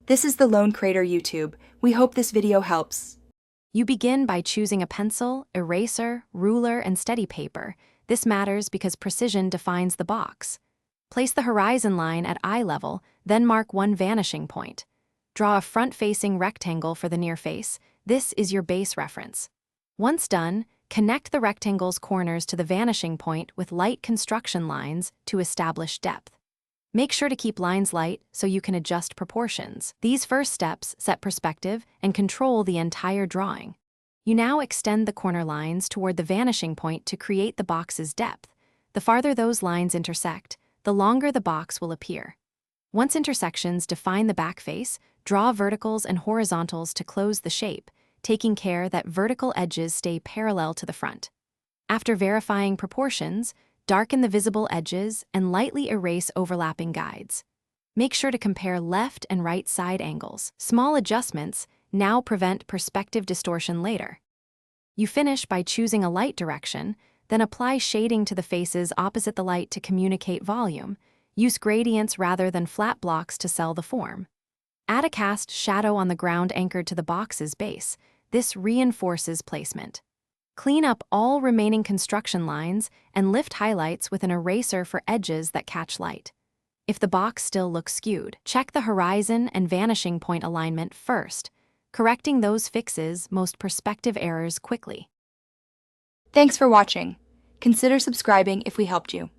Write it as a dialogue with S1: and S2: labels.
S1: This is the Lone Crater YouTube. We hope this video helps.
S2: You begin by choosing a pencil, eraser, ruler, and steady paper. This matters because precision defines the box. Place the horizon line at eye level, then mark one vanishing point. Draw a front-facing rectangle for the near face. This is your base reference. Once done, connect the rectangle's corners to the vanishing point with light construction lines to establish depth. Make sure to keep lines light so you can adjust proportions. These first steps set perspective and control the entire drawing. You now extend the corner lines toward the vanishing point to create the box's depth. The farther those lines intersect, the longer the box will appear. Once intersections define the back face, draw verticals and horizontals to close the shape, taking care that vertical edges stay parallel to the front. After verifying proportions, darken the visible edges and lightly erase overlapping guides. Make sure to compare left and right side angles. Small adjustments now prevent perspective distortion later. You finish by choosing a light direction, then apply shading to the faces opposite the light to communicate volume. Use gradients rather than flat blocks to sell the form. Add a cast shadow on the ground anchored to the box's base. This reinforces placement. Clean up all remaining construction lines and lift highlights with an eraser for edges that catch light. If the box still looks skewed, check the horizon and vanishing point alignment first. Correcting those fixes most perspective errors quickly.
S1: Thanks for watching. Consider subscribing if we helped you.